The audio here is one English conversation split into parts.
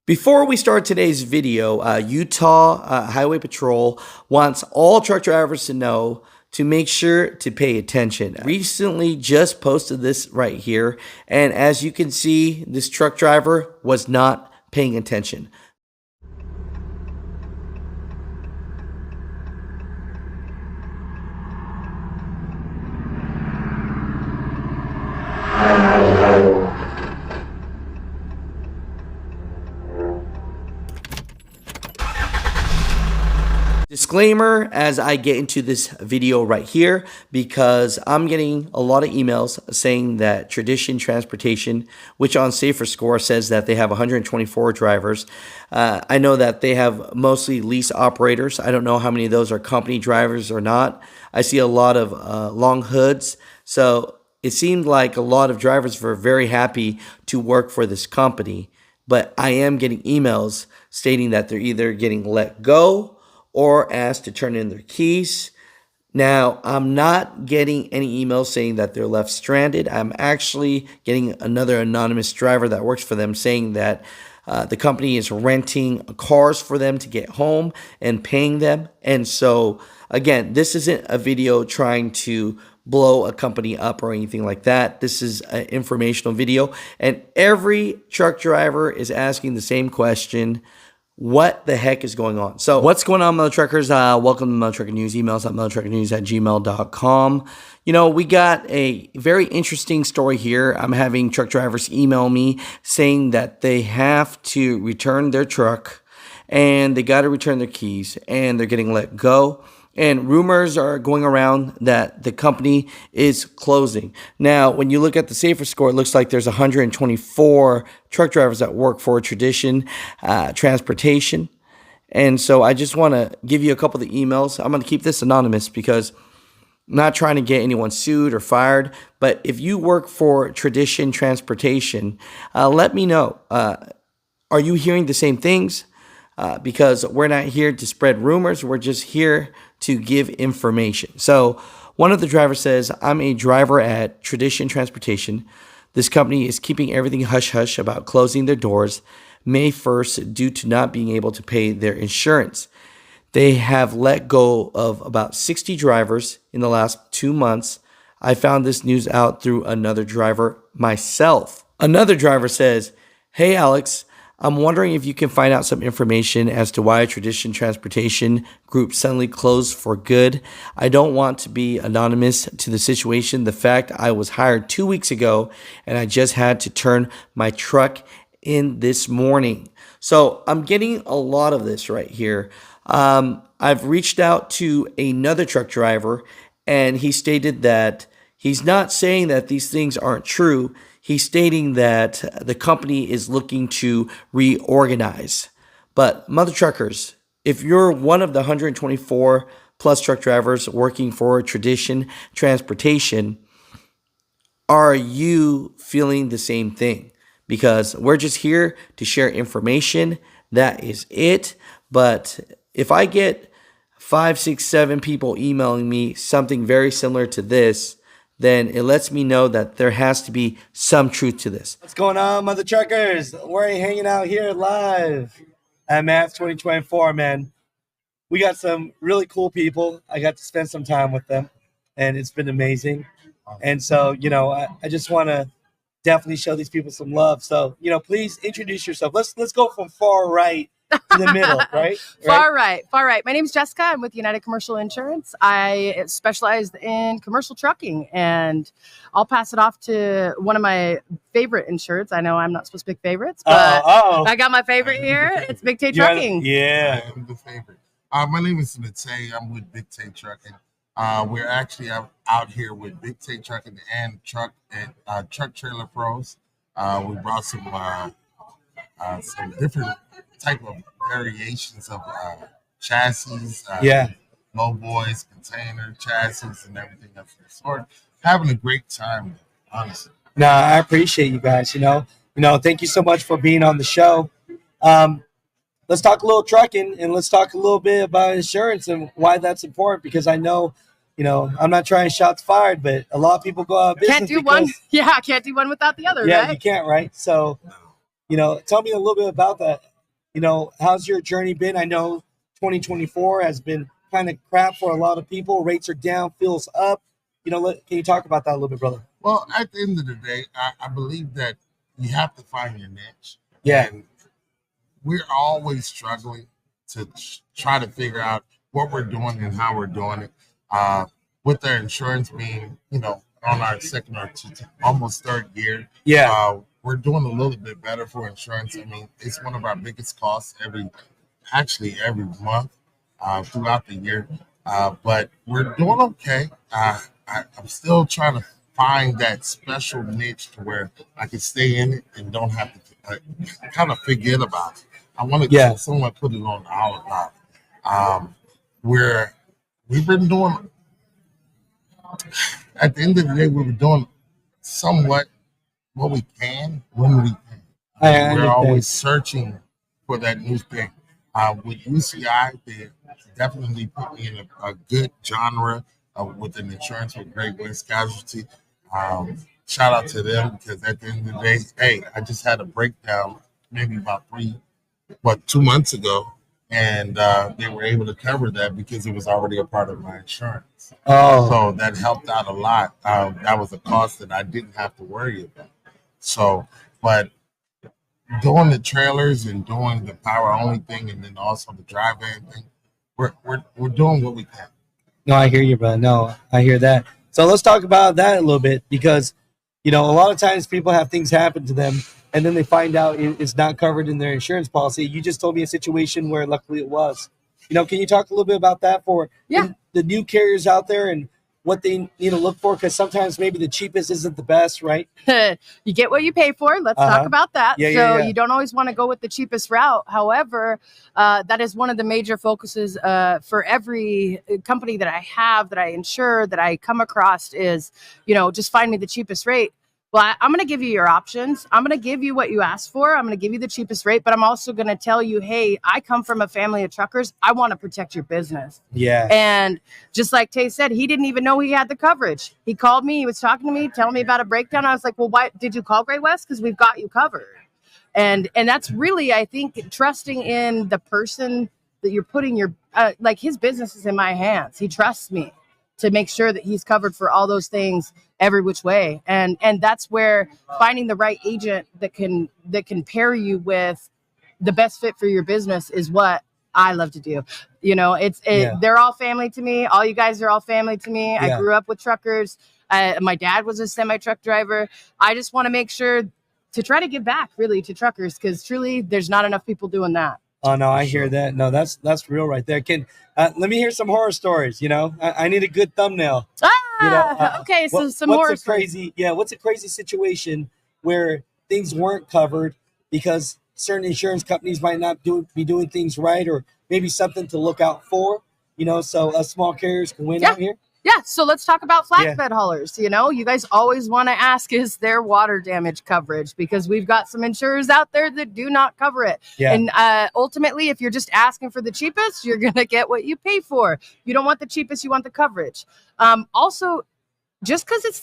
Before we start today's video, Utah Highway Patrol wants all truck drivers to know to make sure to pay attention. Recently just posted this right here, and as you can see, this truck driver was not paying attention. Disclaimer as I get into this video right here, because I'm getting a lot of emails saying that Tradition Transportation, which on Safer Score says that they have 124 drivers. I know that they have mostly lease operators. I don't know how many of those are company drivers or not. I see a lot of long hoods. So it seemed like a lot of drivers were very happy to work for this company. But I am getting emails stating that they're either getting let go or asked to turn in their keys. Now, I'm not getting any emails saying that they're left stranded. I'm actually getting another anonymous driver that works for them saying that the company is renting cars for them to get home and paying them. And so, again, this isn't a video trying to blow a company up or anything like that. This is an informational video. And every truck driver is asking the same question: what the heck is going on? So what's going on, Mutha Truckers? Welcome to Mutha Trucker News. Emails at muthatruckernews@gmail.com. You know, we got a very interesting story here. I'm having truck drivers email me saying that they have to return their truck and they got to return their keys and they're getting let go. And rumors are going around that the company is closing. Now, when you look at the Safer Score, it looks like there's 124 truck drivers that work for Tradition Transportation. And so I just want to give you a couple of the emails. I'm going to keep this anonymous because I'm not trying to get anyone sued or fired. But if you work for Tradition Transportation, let me know. Are you hearing the same things? Because we're not here to spread rumors. We're just here to give information. So one of the drivers says, I'm a driver at Tradition Transportation. This company is keeping everything hush-hush about closing their doors May 1st due to not being able to pay their insurance. They have let go of about 60 drivers in the last 2 months. I found this news out through another driver myself. Another driver says, hey, Alex, I'm wondering if you can find out some information as to why Tradition Transportation Group suddenly closed for good. I don't want to be anonymous to the situation. The fact I was hired 2 weeks ago and I just had to turn my truck in this morning. So I'm getting a lot of this right here. I've reached out to another truck driver and he stated that he's not saying that these things aren't true. He's stating that the company is looking to reorganize. But Mutha Truckers, if you're one of the 124 plus truck drivers working for Tradition Transportation, are you feeling the same thing? Because we're just here to share information. That is it. But if I get 5, 6, 7 people emailing me something very similar to this, then it lets me know that there has to be some truth to this. What's going on, Mutha Truckers? We're hanging out here live at MAPS 2024, man. We got some really cool people. I got to spend some time with them, and it's been amazing. And so, you know, I just want to definitely show these people some love. So, you know, please introduce yourself. Let's go from far right to the middle, right? Far right. My name is Jessica. I'm with United Commercial Insurance. I specialize in commercial trucking, and I'll pass it off to one of my favorite insureds. I know I'm not supposed to pick favorites, but I got my favorite here. It's Big Tay Trucking. Yeah, I'm the favorite. My name is Nite. I'm with Big Tay Trucking. We're actually out here with Big Tay Trucking and Truck Trailer Pros. We brought some different type of variations of chassis, low boys, container chassis, and everything of the sort. Having a great time, honestly. No, I appreciate you guys. You know, thank you so much for being on the show. Let's talk a little trucking and let's talk a little bit about insurance and why that's important. Because I know, you know, I'm not trying shots fired, but a lot of people go out of business. Can't do one. Yeah, can't do one without the other. Yeah, right? You can't, right? So, you know, tell me a little bit about that. how's your journey been? I know 2024 has been kind of crap for a lot of people. Rates are down, feels up. Can you talk about that a little bit, brother? Well, at the end of the day, I believe that you have to find your niche. Yeah. And we're always struggling to try to figure out what we're doing and how we're doing it. With our insurance being, on our second or almost third year, we're doing a little bit better for insurance. I mean, it's one of our biggest costs every month throughout the year. But we're doing okay. I'm still trying to find that special niche to where I can stay in it and don't have to kind of forget about it. I want to someone put it on our where we've been doing. At the end of the day, we were doing somewhat what we can when we can. We're always searching for that new thing. With UCI, they definitely put me in a good genre with an insurance with Great West Casualty. Shout out to them because at the end of the day, hey, I just had a breakdown maybe about 2 months ago, and they were able to cover that because it was already a part of my insurance. Oh, So that helped out a lot. That was a cost that I didn't have to worry about. So, but doing the trailers and doing the power only thing, and then also the drive van thing, we're doing what we can. no, I hear you, bro. No, I hear that. So let's talk about that a little bit because, a lot of times people have things happen to them and then they find out it's not covered in their insurance policy. You just told me a situation where luckily it was. Can you talk a little bit about that for the new carriers out there and what they need to look for? Because sometimes maybe the cheapest isn't the best, right? You get what you pay for. Let's talk about that. Yeah. You don't always want to go with the cheapest route. However, that is one of the major focuses for every company that I have, that I insure, that I come across is, just find me the cheapest rate. Well, I'm going to give you your options. I'm going to give you what you asked for. I'm going to give you the cheapest rate, but I'm also going to tell you, hey, I come from a family of truckers. I want to protect your business. Yeah. And just like Tay said, he didn't even know he had the coverage. He called me. He was talking to me, telling me about a breakdown. I was like, well, why did you call Great West? Because we've got you covered. And that's really, I think, trusting in the person that you're putting your, like his business is in my hands. He trusts me to make sure that he's covered for all those things every which way. And that's where finding the right agent that can pair you with the best fit for your business is what I love to do. They're all family to me. All you guys are all family to me. I grew up with truckers. My dad was a semi-truck driver. I just want to make sure to try to give back really to truckers, because truly there's not enough people doing that. Oh no, I hear that. No, that's real right there. Let me hear some horror stories. I need a good thumbnail. Okay, so some horror. What's a crazy situation where things weren't covered because certain insurance companies might not be doing things right, or maybe something to look out for. So us small carriers can win out here. Yeah, so let's talk about flatbed haulers. You guys always want to ask, is there water damage coverage? Because we've got some insurers out there that do not cover it. Yeah. And ultimately, if you're just asking for the cheapest, you're going to get what you pay for. You don't want the cheapest, you want the coverage. Also, just because it's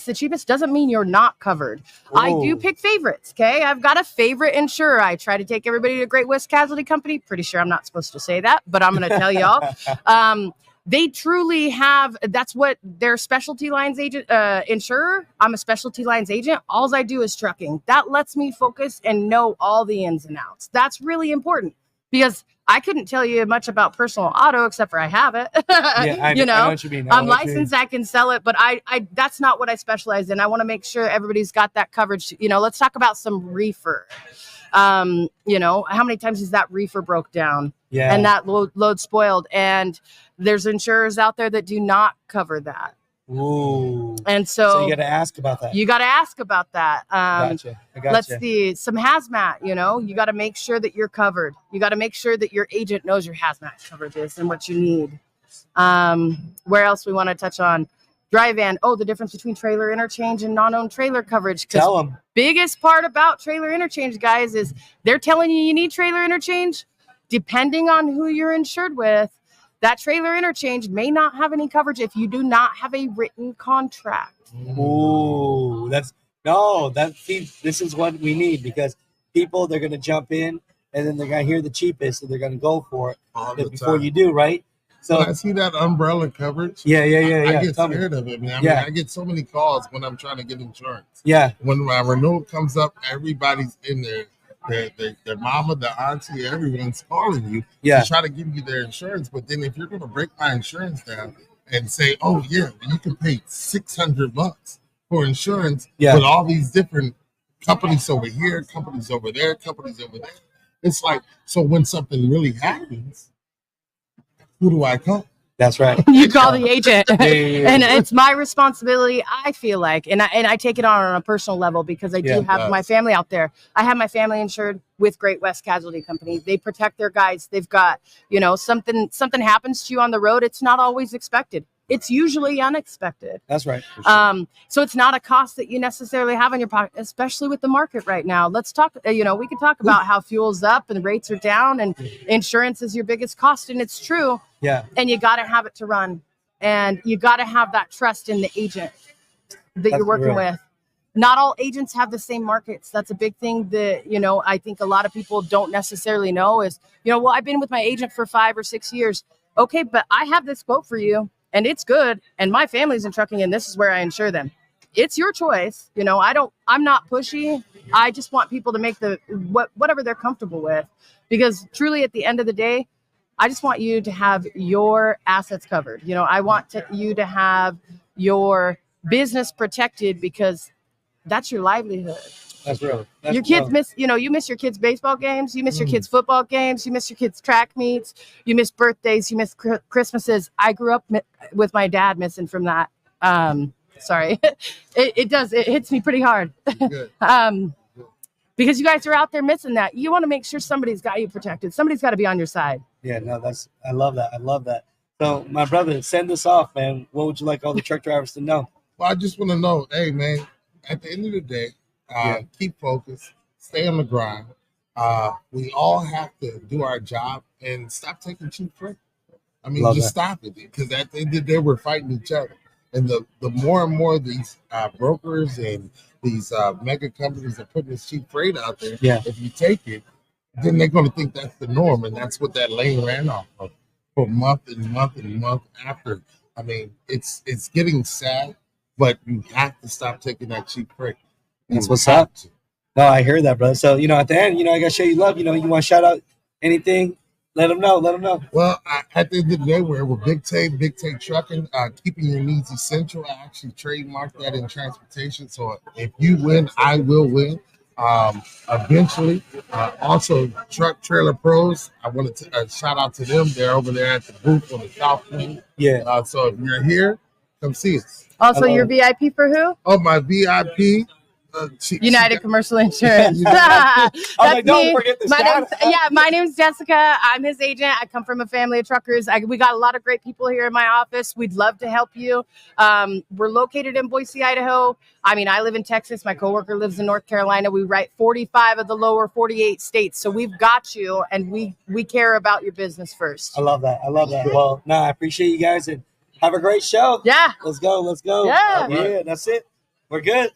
the cheapest doesn't mean you're not covered. Ooh. I do pick favorites, okay? I've got a favorite insurer. I try to take everybody to Great West Casualty Company. Pretty sure I'm not supposed to say that, but I'm going to tell y'all. They truly have, that's what their specialty lines agent, insurer. I'm a specialty lines agent. All I do is trucking. That lets me focus and know all the ins and outs. That's really important because I couldn't tell you much about personal auto except for I have it. I know what you mean. I'm licensed, I can sell it, but I that's not what I specialize in. I want to make sure everybody's got that coverage. Let's talk about some reefer. How many times has that reefer broke down? Yeah. And that load spoiled. And there's insurers out there that do not cover that. Ooh. And so you got to ask about that. Gotcha. Let's see, some hazmat, you got to make sure that you're covered. You got to make sure that your agent knows your hazmat coverages and what you need. Where else we want to touch on? Dry van. Oh, the difference between trailer interchange and non-owned trailer coverage. Tell them. Biggest part about trailer interchange, guys, is they're telling you need trailer interchange. Depending on who you're insured with, that trailer interchange may not have any coverage if you do not have a written contract. Ooh, this is what we need, because people, they're going to jump in and then they're gonna hear the cheapest, so they're gonna go for it all the before time. you do, right? So When I see that umbrella coverage, yeah. I get scared of it, man. I mean, Yeah. I get so many calls when I'm trying to get insurance. Yeah, When my renewal comes up, everybody's in there. Their mama, the auntie, everyone's calling you yeah, to try to give you their insurance. But then if you're going to break my insurance down and say, oh, yeah, you can pay $600 for insurance Yeah. with all these different companies over here, companies over there, companies over there. It's like, so when something really happens, who do I call? that's right. You call the agent. Yeah. And it's my responsibility, I feel like, and I take it on a personal level because I do Yeah. have my family out there. I have my family insured with Great West Casualty Company. They protect their guys. They've got, something happens to you on the road. It's not always expected. It's usually unexpected. That's right. For sure. So it's not a cost that you necessarily have in your pocket, especially with the market right now. Let's talk, we can talk about how fuel's up and rates are down and insurance is your biggest cost. And it's true. Yeah, And you got to have it to run. And you got to have that trust in the agent that you're working right. with. Not all agents have the same markets. That's a big thing that, I think a lot of people don't necessarily know is, well, I've been with my agent for 5 or 6 years. Okay, but I have this quote for you and it's good. And my family's in trucking and this is where I insure them. It's your choice. I'm not pushy. I just want people to make whatever they're comfortable with, because truly at the end of the day, I just want you to have your assets covered. I want you to have your business protected because that's your livelihood. that's real. Your kids miss, you miss your kids' baseball games, you miss your kids' football games, you miss your kids' track meets, you miss birthdays, you miss Christmases. I grew up with my dad missing from that. Sorry, it hits me pretty hard. Because you guys are out there missing that. You want to make sure somebody's got you protected. Somebody's got to be on your side. Yeah, no, I love that. I love that. So, my brother, send this off, man. What would you like all the truck drivers to know? Well, I just want to know, hey, man, at the end of the day, keep focused, stay on the grind. We all have to do our job and stop taking cheap freight. I mean, Love just that. stop it, because at the end of the day, we're fighting each other. And the more and more these brokers and these mega companies are putting this cheap freight out there, if you take it, then they're going to think that's the norm. And that's what that lane ran off of for month and month and month after. I mean, it's getting sad, but you have to stop taking that cheap freight. That's what's up. No, I hear that, brother. So, at the end, I got to show you love. You want to shout out anything? Let them know. Well, at the end of the day, we're Big Take Trucking, keeping your needs essential. I actually trademarked that in transportation. So if you win, I will win. Eventually, also Truck Trailer Pros. I wanted to shout out to them. They're over there at the booth on the South Wing. Yeah. So if you're here, come see us. Also, your VIP for who? Oh, my VIP. United Commercial Insurance. I was like, don't forget the shout out. My name's Jessica. I'm his agent. I come from a family of truckers. We got a lot of great people here in my office. We'd love to help you. We're located in Boise, Idaho. I mean, I live in Texas. My coworker lives in North Carolina. We write 45 of the lower 48 states. So we've got you, and we care about your business first. I love that. Well, I appreciate you guys, and have a great show. Yeah. Let's go. Yeah. Yeah, that's it. We're good.